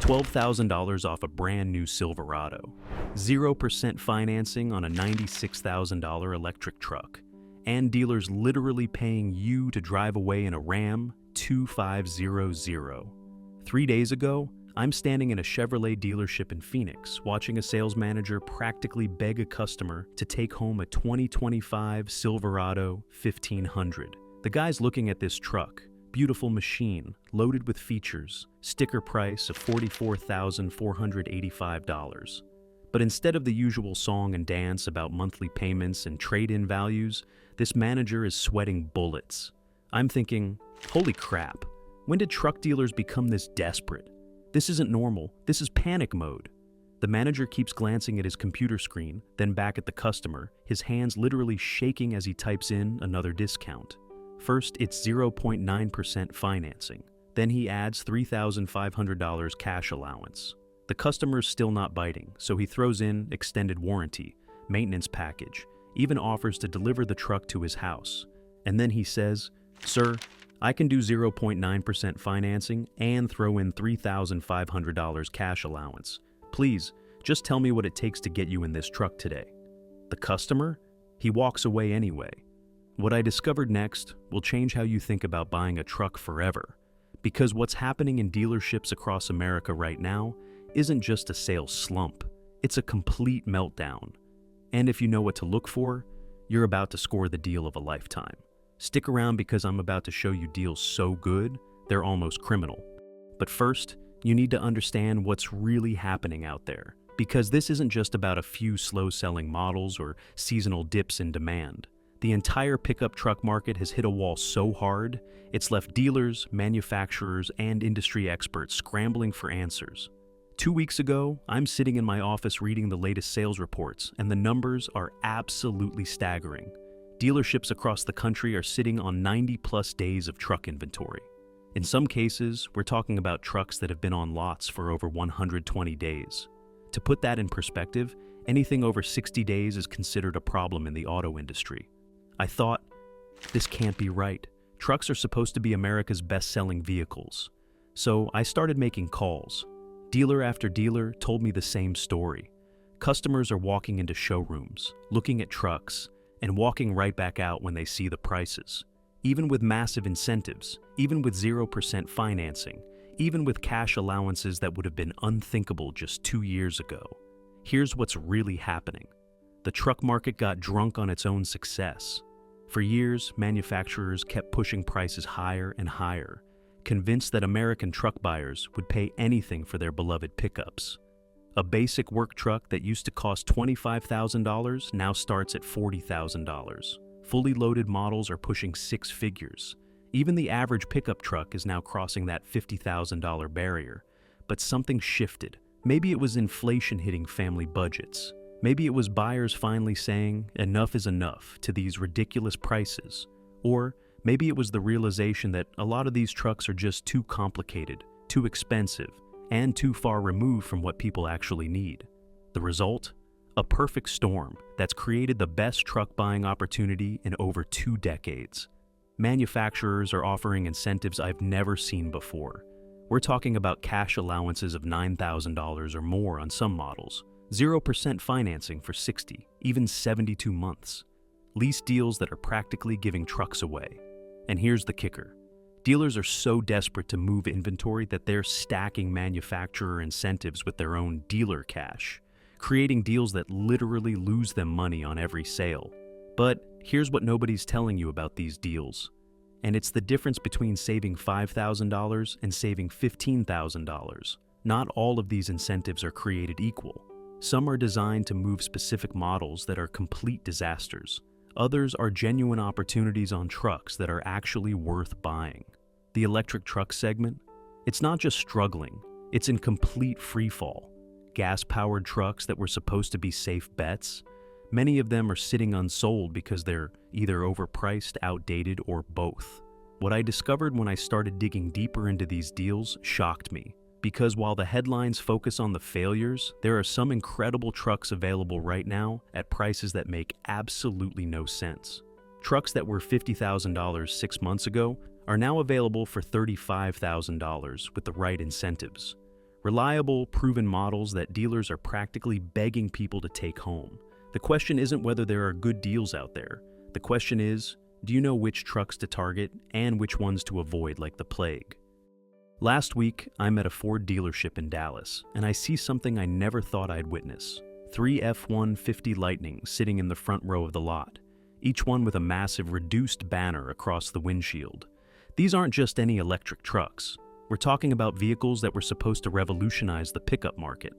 $12,000 off a brand new Silverado, 0% financing on a $96,000 electric truck, and dealers literally paying you to drive away in a Ram 2500. 3 days ago, I'm standing in a Chevrolet dealership in Phoenix, watching a sales manager practically beg a customer to take home a 2025 Silverado 1500. The guy's looking at this truck, beautiful machine, loaded with features, sticker price of $44,485. But instead of the usual song and dance about monthly payments and trade-in values, this manager is sweating bullets. I'm thinking, holy crap, when did truck dealers become this desperate? This isn't normal, this is panic mode. The manager keeps glancing at his computer screen, then back at the customer, his hands literally shaking as he types in another discount. First, it's 0.9% financing. Then he adds $3,500 cash allowance. The customer's still not biting, so he throws in extended warranty, maintenance package, even offers to deliver the truck to his house. And then he says, "Sir, I can do 0.9% financing and throw in $3,500 cash allowance. Please, just tell me what it takes to get you in this truck today." The customer? He walks away anyway. What I discovered next will change how you think about buying a truck forever. Because what's happening in dealerships across America right now isn't just a sales slump, it's a complete meltdown. And if you know what to look for, you're about to score the deal of a lifetime. Stick around because I'm about to show you deals so good, they're almost criminal. But first, you need to understand what's really happening out there, because this isn't just about a few slow-selling models or seasonal dips in demand. The entire pickup truck market has hit a wall so hard, it's left dealers, manufacturers, and industry experts scrambling for answers. 2 weeks ago, I'm sitting in my office reading the latest sales reports, and the numbers are absolutely staggering. Dealerships across the country are sitting on 90-plus days of truck inventory. In some cases, we're talking about trucks that have been on lots for over 120 days. To put that in perspective, anything over 60 days is considered a problem in the auto industry. I thought, this can't be right. Trucks are supposed to be America's best-selling vehicles. So I started making calls. Dealer after dealer told me the same story. Customers are walking into showrooms, looking at trucks, and walking right back out when they see the prices. Even with massive incentives, even with 0% financing, even with cash allowances that would have been unthinkable just 2 years ago. Here's what's really happening. The truck market got drunk on its own success. For years, manufacturers kept pushing prices higher and higher, convinced that American truck buyers would pay anything for their beloved pickups. A basic work truck that used to cost $25,000 now starts at $40,000. Fully loaded models are pushing 6 figures. Even the average pickup truck is now crossing that $50,000 barrier. But something shifted. Maybe it was inflation hitting family budgets. Maybe it was buyers finally saying, enough is enough to these ridiculous prices. Or maybe it was the realization that a lot of these trucks are just too complicated, too expensive, and too far removed from what people actually need. The result? A perfect storm that's created the best truck buying opportunity in over 2 decades. Manufacturers are offering incentives I've never seen before. We're talking about cash allowances of $9,000 or more on some models, 0% financing for 60, even 72 months. Lease deals that are practically giving trucks away. And here's the kicker. Dealers are so desperate to move inventory that they're stacking manufacturer incentives with their own dealer cash, creating deals that literally lose them money on every sale. But here's what nobody's telling you about these deals. And it's the difference between saving $5,000 and saving $15,000. Not all of these incentives are created equal. Some are designed to move specific models that are complete disasters. Others are genuine opportunities on trucks that are actually worth buying. The electric truck segment? It's not just struggling, it's in complete freefall. Gas-powered trucks that were supposed to be safe bets? Many of them are sitting unsold because they're either overpriced, outdated, or both. What I discovered when I started digging deeper into these deals shocked me. Because while the headlines focus on the failures, there are some incredible trucks available right now at prices that make absolutely no sense. Trucks that were $50,000 6 months ago are now available for $35,000 with the right incentives. Reliable, proven models that dealers are practically begging people to take home. The question isn't whether there are good deals out there. The question is, do you know which trucks to target and which ones to avoid like the plague? Last week, I'm at a Ford dealership in Dallas, and I see something I never thought I'd witness. 3 F-150 Lightnings sitting in the front row of the lot, each one with a massive reduced banner across the windshield. These aren't just any electric trucks. We're talking about vehicles that were supposed to revolutionize the pickup market.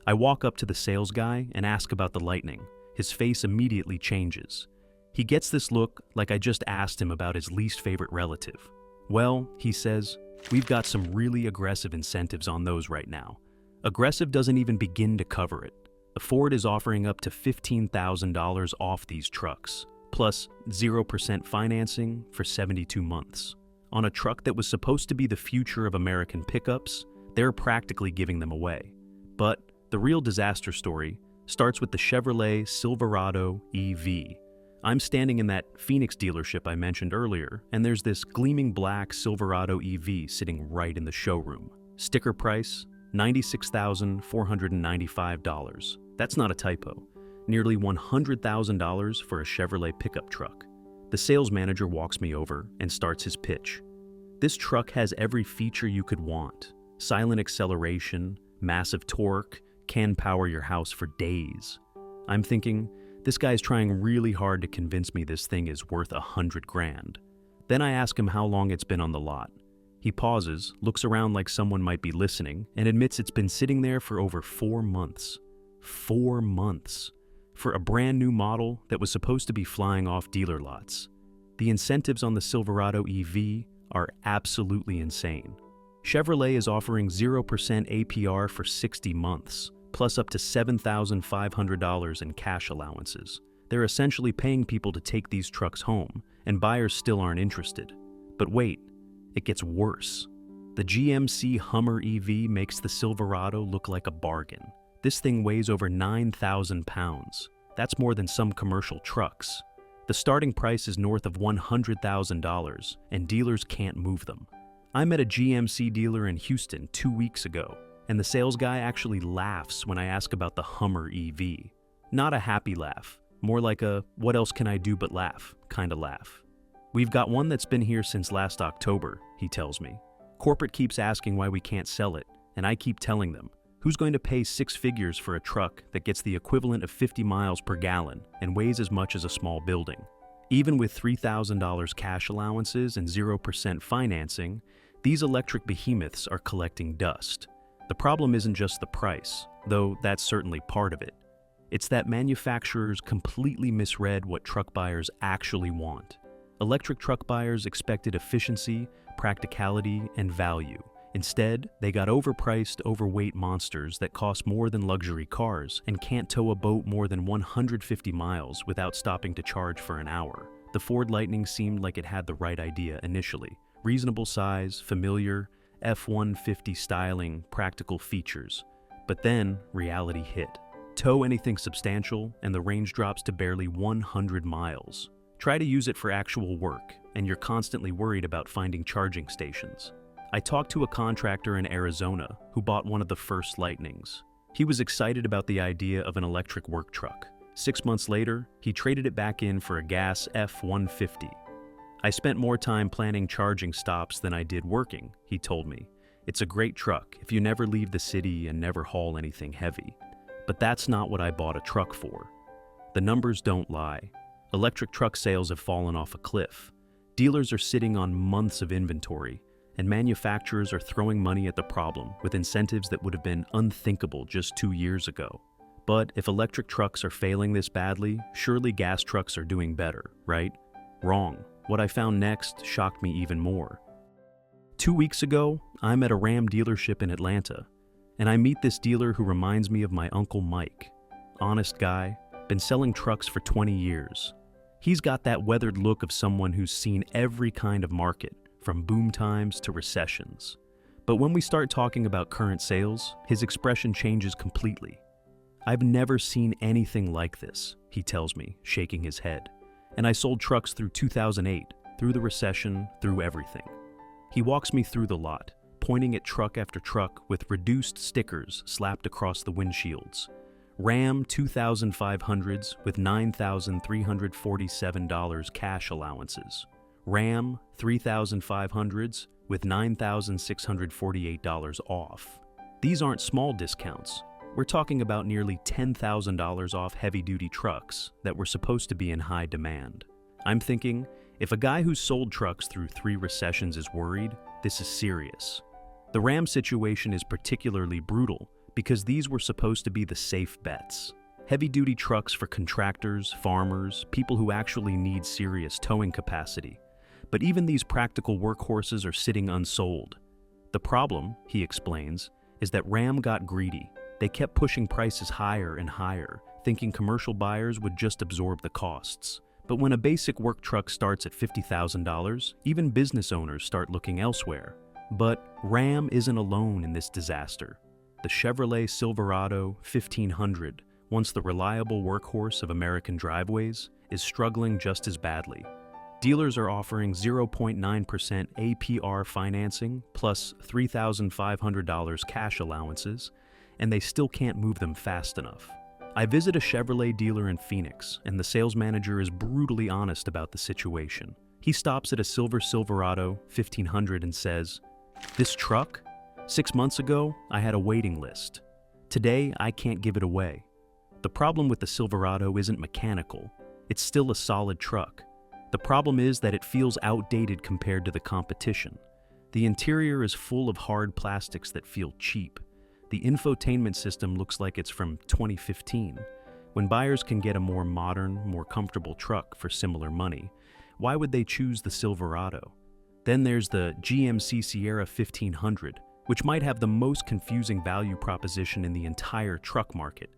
I walk up to the sales guy and ask about the Lightning. His face immediately changes. He gets this look like I just asked him about his least favorite relative. Well, he says, we've got some really aggressive incentives on those right now. Aggressive doesn't even begin to cover it. Ford is offering up to $15,000 off these trucks, plus 0% financing for 72 months. On a truck that was supposed to be the future of American pickups, they're practically giving them away. But the real disaster story starts with the Chevrolet Silverado EV. I'm standing in that Phoenix dealership I mentioned earlier, and there's this gleaming black Silverado EV sitting right in the showroom. Sticker price, $96,495. That's not a typo. Nearly $100,000 for a Chevrolet pickup truck. The sales manager walks me over and starts his pitch. This truck has every feature you could want. Silent acceleration, massive torque, can power your house for days. I'm thinking, this guy's trying really hard to convince me this thing is worth $100,000. Then I ask him how long it's been on the lot. He pauses, looks around like someone might be listening, and admits it's been sitting there for over 4 months. 4 months. For a brand new model that was supposed to be flying off dealer lots. The incentives on the Silverado EV are absolutely insane. Chevrolet is offering 0% APR for 60 months, plus up to $7,500 in cash allowances. They're essentially paying people to take these trucks home, and buyers still aren't interested. But wait, it gets worse. The GMC Hummer EV makes the Silverado look like a bargain. This thing weighs over 9,000 pounds. That's more than some commercial trucks. The starting price is north of $100,000, and dealers can't move them. I met a GMC dealer in Houston 2 weeks ago, and the sales guy actually laughs when I ask about the Hummer EV. Not a happy laugh, more like a what else can I do but laugh kind of laugh. We've got one that's been here since last October, he tells me. Corporate keeps asking why we can't sell it, and I keep telling them, who's going to pay 6 figures for a truck that gets the equivalent of 50 miles per gallon and weighs as much as a small building? Even with $3,000 cash allowances and 0% financing, these electric behemoths are collecting dust. The problem isn't just the price, though that's certainly part of it. It's that manufacturers completely misread what truck buyers actually want. Electric truck buyers expected efficiency, practicality, and value. Instead, they got overpriced, overweight monsters that cost more than luxury cars and can't tow a boat more than 150 miles without stopping to charge for an hour. The Ford Lightning seemed like it had the right idea initially. Reasonable size, familiar, F-150 styling, practical features. But then, reality hit. Tow anything substantial, and the range drops to barely 100 miles. Try to use it for actual work, and you're constantly worried about finding charging stations. I talked to a contractor in Arizona who bought one of the first Lightnings. He was excited about the idea of an electric work truck. 6 months later, he traded it back in for a gas F-150. I spent more time planning charging stops than I did working, he told me. It's a great truck if you never leave the city and never haul anything heavy. But that's not what I bought a truck for. The numbers don't lie. Electric truck sales have fallen off a cliff. Dealers are sitting on months of inventory, and manufacturers are throwing money at the problem with incentives that would have been unthinkable just 2 years ago. But if electric trucks are failing this badly, surely gas trucks are doing better, right? Wrong. What I found next shocked me even more. 2 weeks ago, I'm at a Ram dealership in Atlanta, and I meet this dealer who reminds me of my Uncle Mike. Honest guy, been selling trucks for 20 years. He's got that weathered look of someone who's seen every kind of market, from boom times to recessions. But when we start talking about current sales, his expression changes completely. I've never seen anything like this, he tells me, shaking his head. And I sold trucks through 2008, through the recession, through everything. He walks me through the lot, pointing at truck after truck with reduced stickers slapped across the windshields. Ram 2500s with $9,347 cash allowances. Ram 3500s with $9,648 off. These aren't small discounts. We're talking about nearly $10,000 off heavy-duty trucks that were supposed to be in high demand. I'm thinking, if a guy who's sold trucks through 3 recessions is worried, this is serious. The Ram situation is particularly brutal because these were supposed to be the safe bets. Heavy-duty trucks for contractors, farmers, people who actually need serious towing capacity. But even these practical workhorses are sitting unsold. The problem, he explains, is that Ram got greedy. They kept pushing prices higher and higher, thinking commercial buyers would just absorb the costs. But when a basic work truck starts at $50,000, even business owners start looking elsewhere. But Ram isn't alone in this disaster. The Chevrolet Silverado 1500, once the reliable workhorse of American driveways, is struggling just as badly. Dealers are offering 0.9% APR financing plus $3,500 cash allowances, and they still can't move them fast enough. I visit a Chevrolet dealer in Phoenix, and the sales manager is brutally honest about the situation. He stops at a silver Silverado 1500 and says, "This truck? 6 months ago, I had a waiting list. Today, I can't give it away." The problem with the Silverado isn't mechanical. It's still a solid truck. The problem is that it feels outdated compared to the competition. The interior is full of hard plastics that feel cheap. The infotainment system looks like it's from 2015. When buyers can get a more modern, more comfortable truck for similar money, why would they choose the Silverado? Then there's the GMC Sierra 1500, which might have the most confusing value proposition in the entire truck market.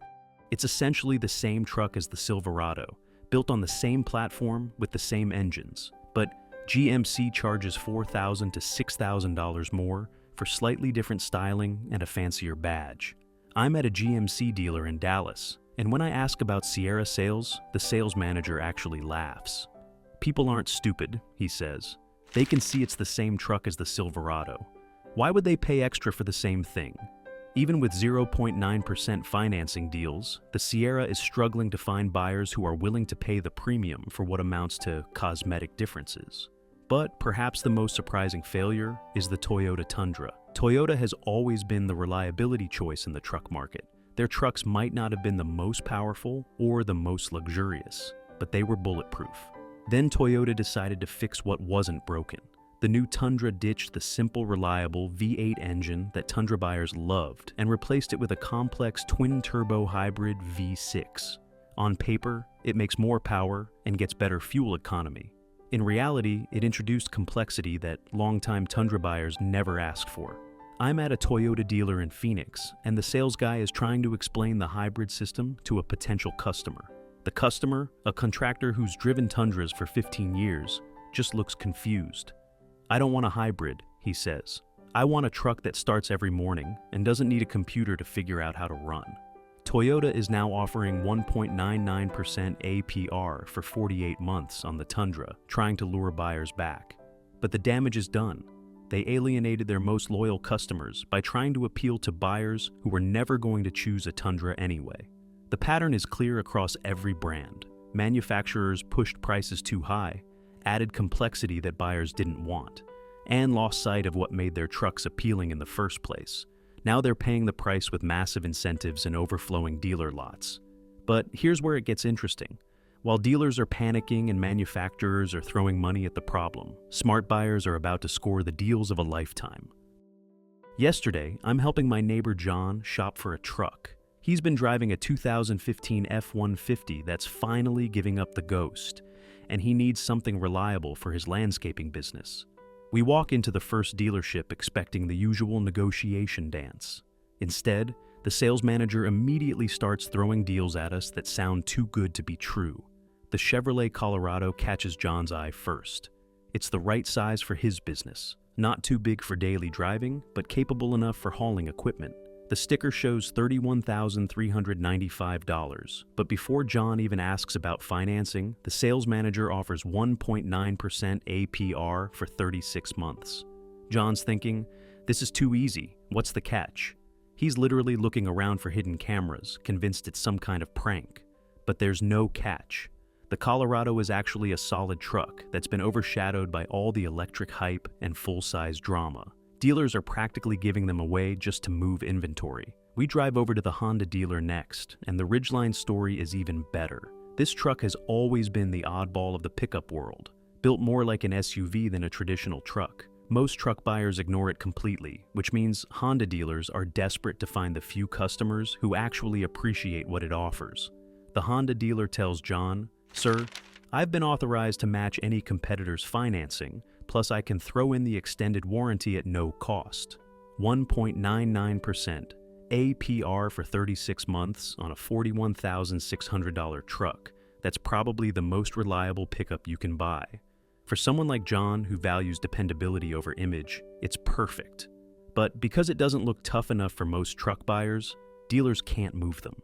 It's essentially the same truck as the Silverado, built on the same platform with the same engines, but GMC charges $4,000 to $6,000 more for slightly different styling and a fancier badge. I'm at a GMC dealer in Dallas, and when I ask about Sierra sales, the sales manager actually laughs. "People aren't stupid," he says. "They can see it's the same truck as the Silverado. Why would they pay extra for the same thing?" Even with 0.9% financing deals, the Sierra is struggling to find buyers who are willing to pay the premium for what amounts to cosmetic differences. But perhaps the most surprising failure is the Toyota Tundra. Toyota has always been the reliability choice in the truck market. Their trucks might not have been the most powerful or the most luxurious, but they were bulletproof. Then Toyota decided to fix what wasn't broken. The new Tundra ditched the simple, reliable V8 engine that Tundra buyers loved and replaced it with a complex twin-turbo hybrid V6. On paper, it makes more power and gets better fuel economy. In reality, it introduced complexity that longtime Tundra buyers never asked for. I'm at a Toyota dealer in Phoenix, and the sales guy is trying to explain the hybrid system to a potential customer. The customer, a contractor who's driven Tundras for 15 years, just looks confused. "I don't want a hybrid," he says. "I want a truck that starts every morning and doesn't need a computer to figure out how to run." Toyota is now offering 1.99% APR for 48 months on the Tundra, trying to lure buyers back. But the damage is done. They alienated their most loyal customers by trying to appeal to buyers who were never going to choose a Tundra anyway. The pattern is clear across every brand. Manufacturers pushed prices too high, added complexity that buyers didn't want, and lost sight of what made their trucks appealing in the first place. Now they're paying the price with massive incentives and overflowing dealer lots. But here's where it gets interesting. While dealers are panicking and manufacturers are throwing money at the problem, smart buyers are about to score the deals of a lifetime. Yesterday, I'm helping my neighbor John shop for a truck. He's been driving a 2015 F-150 that's finally giving up the ghost, and he needs something reliable for his landscaping business. We walk into the first dealership expecting the usual negotiation dance. Instead, the sales manager immediately starts throwing deals at us that sound too good to be true. The Chevrolet Colorado catches John's eye first. It's the right size for his business, not too big for daily driving, but capable enough for hauling equipment. The sticker shows $31,395, but before John even asks about financing, the sales manager offers 1.9% APR for 36 months. John's thinking, This is too easy. What's the catch? He's literally looking around for hidden cameras, convinced it's some kind of prank. But there's no catch. The Colorado is actually a solid truck that's been overshadowed by all the electric hype and full-size drama. Dealers are practically giving them away just to move inventory. We drive over to the Honda dealer next, and the Ridgeline story is even better. This truck has always been the oddball of the pickup world, built more like an SUV than a traditional truck. Most truck buyers ignore it completely, which means Honda dealers are desperate to find the few customers who actually appreciate what it offers. The Honda dealer tells John, "Sir, I've been authorized to match any competitor's financing, plus I can throw in the extended warranty at no cost. 1.99% APR for 36 months on a $41,600 truck. That's probably the most reliable pickup you can buy. For someone like John who values dependability over image, it's perfect. But because it doesn't look tough enough for most truck buyers, dealers can't move them.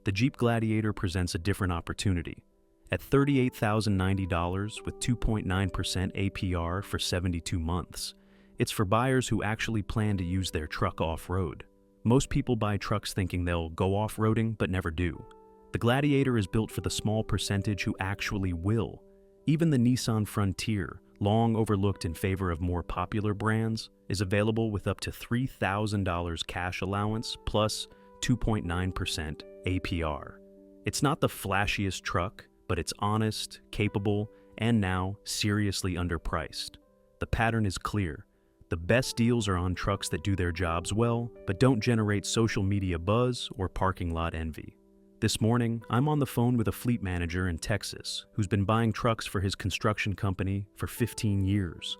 The Jeep Gladiator presents a different opportunity. At $38,090 with 2.9% APR for 72 months, it's for buyers who actually plan to use their truck off-road. Most people buy trucks thinking they'll go off-roading but never do. The Gladiator is built for the small percentage who actually will. Even the Nissan Frontier, long overlooked in favor of more popular brands, is available with up to $3,000 cash allowance plus 2.9% APR. It's not the flashiest truck, but it's honest, capable, and now seriously underpriced. The pattern is clear. The best deals are on trucks that do their jobs well, but don't generate social media buzz or parking lot envy. This morning, I'm on the phone with a fleet manager in Texas who's been buying trucks for his construction company for 15 years.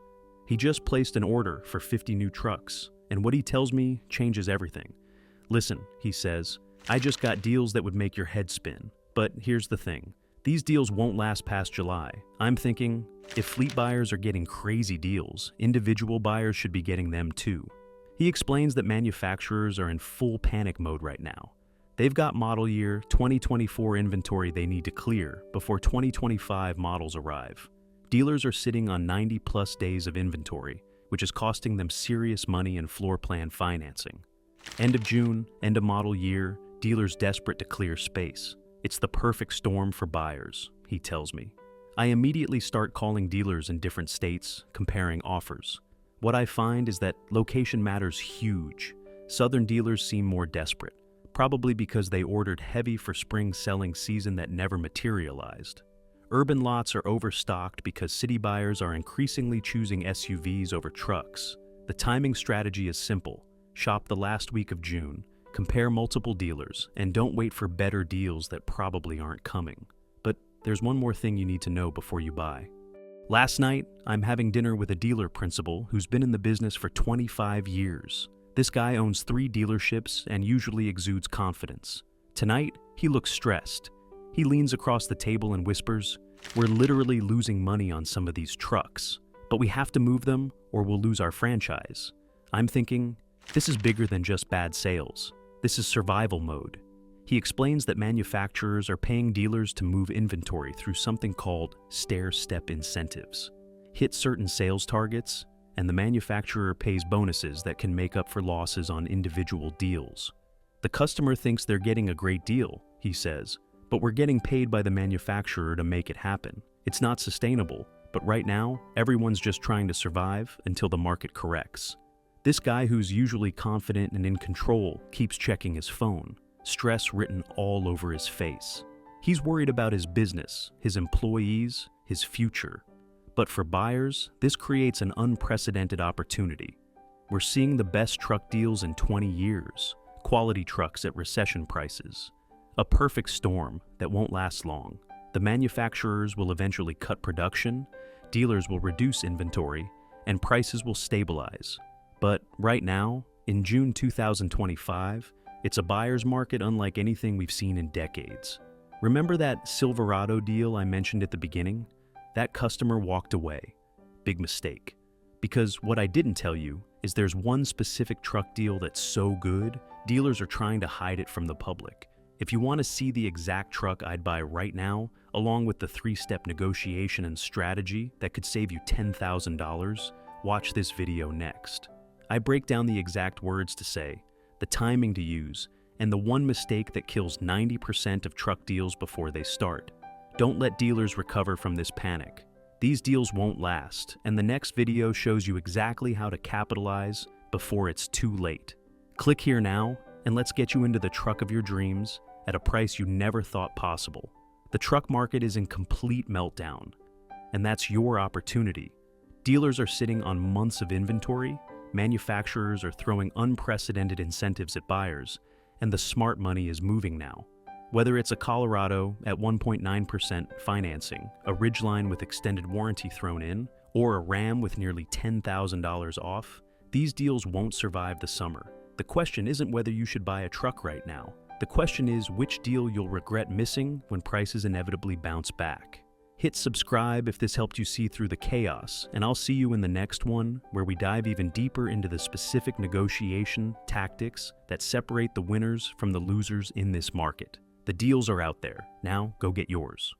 He just placed an order for 50 new trucks, and what he tells me changes everything. "Listen," he says, "I just got deals that would make your head spin. But here's the thing. These deals won't last past July. I'm thinking, if fleet buyers are getting crazy deals, individual buyers should be getting them too." He explains that manufacturers are in full panic mode right now. They've got model year 2024 inventory they need to clear before 2025 models arrive. Dealers are sitting on 90-plus days of inventory, which is costing them serious money in floor plan financing. End of June, end of model year, dealers desperate to clear space. It's the perfect storm for buyers, he tells me. I immediately start calling dealers in different states, comparing offers. What I find is that location matters huge. Southern dealers seem more desperate, probably because they ordered heavy for spring selling season that never materialized. Urban lots are overstocked because city buyers are increasingly choosing SUVs over trucks. The timing strategy is simple. Shop the last week of June, compare multiple dealers, and don't wait for better deals that probably aren't coming. But there's one more thing you need to know before you buy. Last night, I'm having dinner with a dealer principal who's been in the business for 25 years. This guy owns 3 dealerships and usually exudes confidence. Tonight, he looks stressed. He leans across the table and whispers, "We're literally losing money on some of these trucks, but we have to move them or we'll lose our franchise." I'm thinking, this is bigger than just bad sales. This is survival mode. He explains that manufacturers are paying dealers to move inventory through something called stair-step incentives. Hit certain sales targets, and the manufacturer pays bonuses that can make up for losses on individual deals. The customer thinks they're getting a great deal, he says, but we're getting paid by the manufacturer to make it happen. It's not sustainable, but right now, everyone's just trying to survive until the market corrects. This guy who's usually confident and in control keeps checking his phone, stress written all over his face. He's worried about his business, his employees, his future. But for buyers, this creates an unprecedented opportunity. We're seeing the best truck deals in 20 years, quality trucks at recession prices. A perfect storm that won't last long. The manufacturers will eventually cut production, dealers will reduce inventory, and prices will stabilize. But right now, in June 2025, it's a buyer's market unlike anything we've seen in decades. Remember that Silverado deal I mentioned at the beginning? That customer walked away. Big mistake. Because what I didn't tell you is there's one specific truck deal that's so good, dealers are trying to hide it from the public. If you want to see the exact truck I'd buy right now, along with the 3-step negotiation and strategy that could save you $10,000, watch this video next. I break down the exact words to say, the timing to use, and the one mistake that kills 90% of truck deals before they start. Don't let dealers recover from this panic. These deals won't last, and the next video shows you exactly how to capitalize before it's too late. Click here now, and let's get you into the truck of your dreams at a price you never thought possible. The truck market is in complete meltdown, and that's your opportunity. Dealers are sitting on months of inventory, manufacturers are throwing unprecedented incentives at buyers, and the smart money is moving now. Whether it's a Colorado at 1.9% financing, a Ridgeline with extended warranty thrown in, or a Ram with nearly $10,000 off, these deals won't survive the summer. The question isn't whether you should buy a truck right now. The question is which deal you'll regret missing when prices inevitably bounce back. Hit subscribe if this helped you see through the chaos, and I'll see you in the next one where we dive even deeper into the specific negotiation tactics that separate the winners from the losers in this market. The deals are out there. Now go get yours.